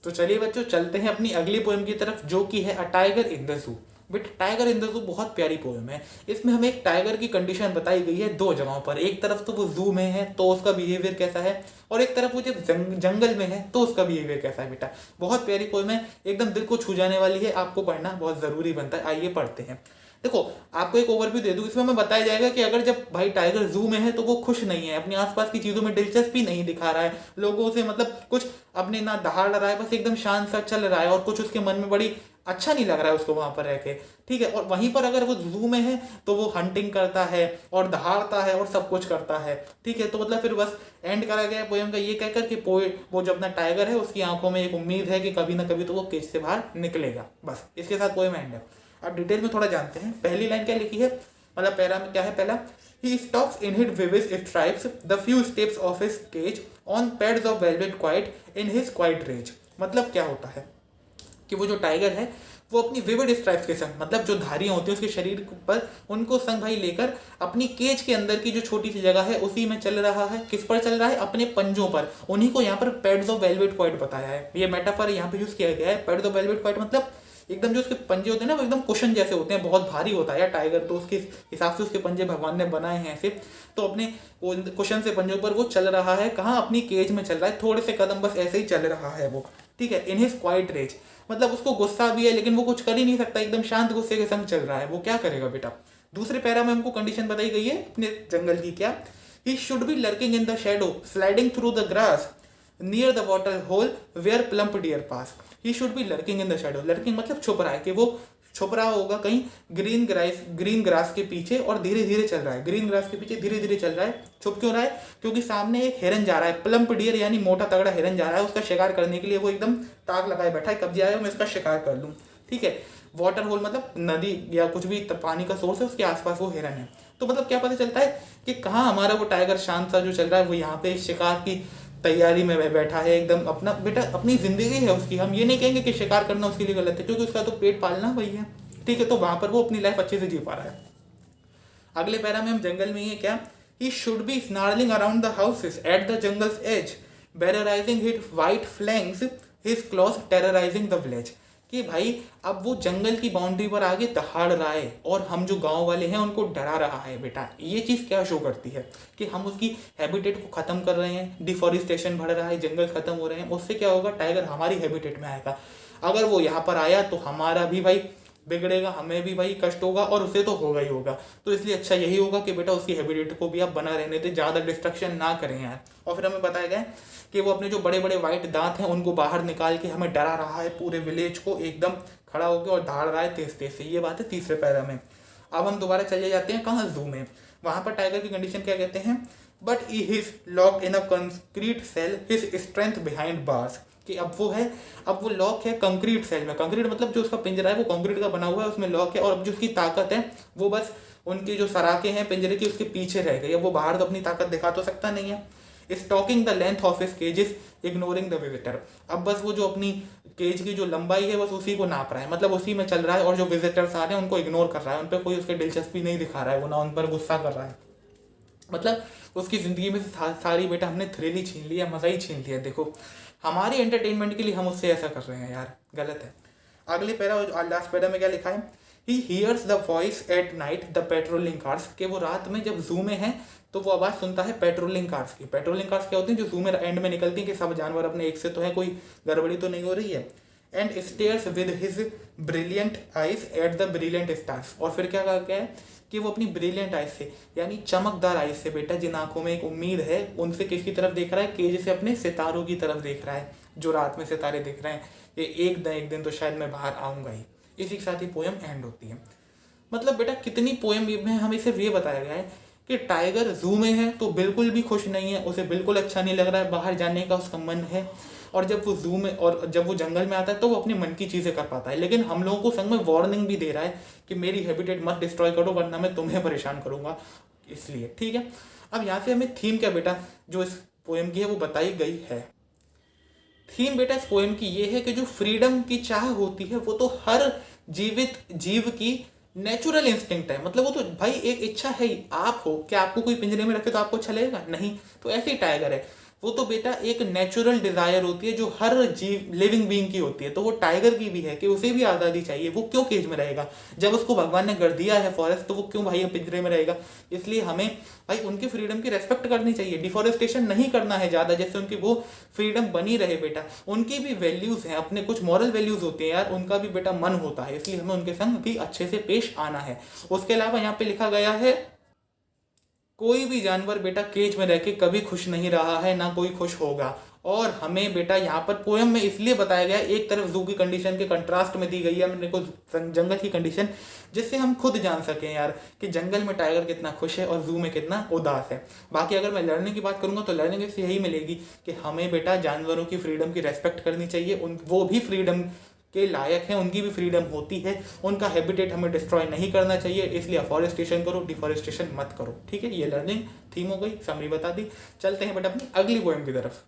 तो चलिए बच्चों चलते हैं अपनी अगली पोएम की तरफ, जो कि है a tiger in the zoo. But tiger in the zoo बहुत प्यारी पोएम है। इसमें हमें एक टाइगर की कंडीशन बताई गई है दो जगहों पर। एक तरफ तो वो जू में है तो उसका बिहेवियर कैसा है, और एक तरफ वो जब जंगल में है तो उसका बिहेवियर कैसा है। बेटा बहुत प्यारी पोएम है, एकदम दिल को छू जाने वाली है, आपको पढ़ना बहुत जरूरी बनता है। आइए पढ़ते हैं। देखो आपको एक ओवरव्यू दे दूं, इसमें हमें बताया जाएगा कि अगर जब भाई टाइगर जू में है तो वो खुश नहीं है, अपने आसपास की चीजों में दिलचस्पी नहीं दिखा रहा है, लोगों से मतलब कुछ अपने ना दहाड़ रहा है, बस एकदम शांत सा चल रहा है, और कुछ उसके मन में बड़ी अच्छा नहीं लग रहा है उसको वहां पर रह के। ठीक है, और वहीं पर अगर वो जू में है तो वो हंटिंग करता है और दहाड़ता है और सब कुछ करता है। ठीक है, तो मतलब फिर बस एंड करा गया पोएम का ये कहकर कि पोएट वो जो अपना टाइगर है उसकी आंखों में एक उम्मीद है कि कभी ना कभी तो वो केज से बाहर निकलेगा। बस इसके साथ पोएम एंड है। अब डिटेल में थोड़ा जानते हैं। पहली लाइन क्या लिखी है, मतलब पैरा में क्या है पहला, he stalks in his vivid stripes the few steps of his cage on pads of velvet quiet in his quiet rage. मतलब क्या होता है कि वो जो टाइगर है वो अपनी विविड स्ट्राइप्स के संग, मतलब जो धारियां होती हैं उसके शरीर पर, उनको संग भाई लेकर अपनी केज के अंदर की जो छोटी सी जगह है उसी में चल रहा है। किस पर चल रहा है, अपने पंजों पर। उन्हीं को यहाँ पर पैड्स ऑफ वेलवेट क्वाइट बताया है। ये मेटाफर यहाँ पे यूज किया गया है। पैड्स ऑफ वेलवेट क्वाइट मतलब एकदम जो उसके पंजे होते हैं ना वो एकदम कुशन जैसे होते हैं, बहुत भारी होता है यार टाइगर, तो उसके हिसाब से उसके पंजे भगवान ने बनाए हैं ऐसे। तो अपने वो कुशन से पंजों पर वो चल रहा है, कहाँ, अपनी केज में चल रहा है, थोड़े से कदम बस ऐसे ही चल रहा है वो। ठीक है, इन हिज क्वाइट रेज मतलब उसको गुस्सा भी है लेकिन वो कुछ कर ही नहीं सकता, एकदम शांत गुस्से के संग चल रहा है। वो क्या करेगा बेटा, दूसरे पैरा में हमको कंडीशन बताई गई है अपने जंगल की, क्या, he should be lurking in the shadow sliding through the grass near the water hole where plump deer pass. He should be lurking in the shadow, lurking मतलब छुप रहा है, कि वो छुप रहा होगा कहीं ग्रीन ग्रास के पीछे और धीरे धीरे चल रहा है। ग्रीन ग्रास के पीछे धीरे धीरे चल रहा है। छुप क्यों रहा है, क्योंकि सामने एक हिरन जा रहा है, प्लम्प डियर यानी मोटा तगड़ा हिरन जा रहा है, उसका शिकार करने के लिए वो एकदम ताक लगाए बैठा है, कब्जे आया मैं इसका शिकार कर लूँ। ठीक है, वाटर होल मतलब नदी या कुछ भी पानी का सोर्स है, उसके आसपास वो हिरन है। तो मतलब क्या पता चलता है कि कहाँ हमारा वो टाइगर शांत सा जो चल रहा है वो यहाँ पे शिकार की तैयारी में बैठा है, एकदम अपना बेटा अपनी जिंदगी है उसकी। हम ये नहीं कहेंगे कि शिकार करना उसके लिए गलत है, क्योंकि उसका तो पेट पालना वही है। ठीक है, तो वहां पर वो अपनी लाइफ अच्छे से जी पा रहा है। अगले पैरा में हम जंगल में ही है, क्या, he should be snarling around the houses at the jungle's edge baring his white flanks his claws terrorising the village. कि भाई अब वो जंगल की बाउंड्री पर आगे दहाड़ रहा है और हम जो गांव वाले हैं उनको डरा रहा है। बेटा ये चीज़ क्या शो करती है कि हम उसकी हैबिटेट को ख़त्म कर रहे हैं, डिफॉरेस्टेशन बढ़ रहा है, जंगल खत्म हो रहे हैं। उससे क्या होगा, टाइगर हमारी हैबिटेट में आएगा। अगर वो यहाँ पर आया तो हमारा भी भाई बिगड़ेगा, हमें भी भाई कष्ट होगा और उसे तो होगा ही होगा। तो इसलिए अच्छा यही होगा कि बेटा उसकी हैबिटेट को भी आप बना रहने दें, ज़्यादा डिस्ट्रक्शन ना करें यार। और फिर हमें बताया गया कि वो अपने जो बड़े बड़े वाइट दांत हैं उनको बाहर निकाल के हमें डरा रहा है, पूरे विलेज को एकदम खड़ा होकर, और दहाड़ रहा है तेज तेज से। ये बात है तीसरे पैरा में। अब हम दोबारा चले जाते हैं कहाँ, जू में। वहां पर टाइगर की कंडीशन क्या कहते हैं, but he is locked in a concrete sell his strength behind bars. कि अब वो है, अब वो लॉक है कंक्रीट सेल में। कंक्रीट मतलब जो उसका पिंजरा है वो कंक्रीट का बना हुआ है, उसमें लॉक है, और अब जो उसकी ताकत है वो बस उनकी जो सराखे हैं पिंजरे की उसके पीछे रह गई है। वो बाहर तो अपनी ताकत दिखा तो सकता नहीं है। Stalking the length of his cages ignoring the visitor. अब बस वो जो अपनी केज की जो लंबाई है बस उसी को नाप रहा है, मतलब उसी में चल रहा है, और जो विजिटर्स आ रहे हैं उनको इग्नोर कर रहा है, उन पर कोई उसकी दिलचस्पी नहीं दिखा रहा है, वो ना उन पर गुस्सा कर रहा है। मतलब उसकी जिंदगी में से सारी बेटा हमने थ्रिल ही छीन लिया, मजा ही छीन लिया। देखो हमारी एंटरटेनमेंट के लिए हम उससे ऐसा कर रहे हैं यार, गलत है। अगले पैरा, लास्ट पैरा में क्या लिखा है, he hears the voice at night the patrolling cars. के वो रात में जब जू में है तो वो आवाज़ सुनता है पेट्रोलिंग कार्स की। पेट्रोलिंग कार्स क्या होती हैं, जो जू में एंड में निकलती हैं कि सब जानवर अपने एक से तो है, कोई गड़बड़ी तो नहीं हो रही है। And stairs with his brilliant eyes at the brilliant stars. और फिर क्या कहा गया है कि वो अपनी ब्रिलियंट आइज से यानी चमकदार आइज से, बेटा जिन आंखों में एक उम्मीद है, उनसे किसकी तरफ देख रहा है, केज से अपने सितारों की तरफ देख रहा है, जो रात में सितारे देख रहे हैं। ये एक दिन तो शायद मैं बाहर आऊंगा ही। इसी के साथ ही पोएम एंड होती है। मतलब बेटा कितनी पोएम में हमें सिर्फ ये बताया गया है कि टाइगर जू में है तो बिल्कुल भी खुश नहीं है, उसे बिल्कुल अच्छा नहीं लग रहा है, बाहर जाने का उसका मन है। और जब वो जू में और जब वो जंगल में आता है तो वो अपने मन की चीज़ें कर पाता है। लेकिन हम लोगों को संग में वार्निंग भी दे रहा है कि मेरी हैबिटेट मत डिस्ट्रॉय करो वरना मैं तुम्हें परेशान करूंगा, इसलिए। ठीक है, अब यहाँ से हमें थीम क्या बेटा जो इस पोएम की है वो बताई गई है। थीम बेटा इस पोएम की ये है कि जो फ्रीडम की चाह होती है वो तो हर जीवित जीव की नेचुरल इंस्टिंक्ट है। मतलब वो तो भाई एक इच्छा है ही। आप हो, क्या आपको कोई पिंजरे में रखे तो आपको अच्छा लगेगा? नहीं। तो ऐसे ही टाइगर है, वो तो बेटा एक नेचुरल डिजायर होती है जो हर जीव लिविंग बीइंग की होती है, तो वो टाइगर की भी है कि उसे भी आज़ादी चाहिए। वो क्यों केज में रहेगा? जब उसको भगवान ने कर दिया है फॉरेस्ट, तो वो क्यों भाई पिंजरे में रहेगा? इसलिए हमें भाई उनकी फ्रीडम की रेस्पेक्ट करनी चाहिए, डिफॉरेस्टेशन नहीं करना है ज़्यादा, जैसे उनकी वो फ्रीडम बनी रहे बेटा। उनकी भी वैल्यूज़ हैं, अपने कुछ मॉरल वैल्यूज़ होते हैं यार, उनका भी बेटा मन होता है, इसलिए हमें उनके संग भी अच्छे से पेश आना है। उसके अलावा यहाँ पे लिखा गया है, कोई भी जानवर बेटा केज में रह के कभी खुश नहीं रहा है, ना कोई खुश होगा। और हमें बेटा यहाँ पर पोयम में इसलिए बताया गया, एक तरफ जू की कंडीशन के कंट्रास्ट में दी गई है हमने को जंगल की कंडीशन, जिससे हम खुद जान सकें यार कि जंगल में टाइगर कितना खुश है और जू में कितना उदास है। बाकी अगर मैं लर्निंग की बात करूंगा तो लर्निंग इससे यही मिलेगी कि हमें बेटा जानवरों की फ्रीडम की रेस्पेक्ट करनी चाहिए, उन वो भी फ्रीडम के लायक हैं, उनकी भी फ्रीडम होती है, उनका हैबिटेट हमें डिस्ट्रॉय नहीं करना चाहिए, इसलिए अफॉरेस्टेशन करो, डिफॉरेस्टेशन मत करो। ठीक है, ये लर्निंग थीम हो गई, समरी बता दी। चलते हैं बेटा अपनी अगली पोएम की तरफ।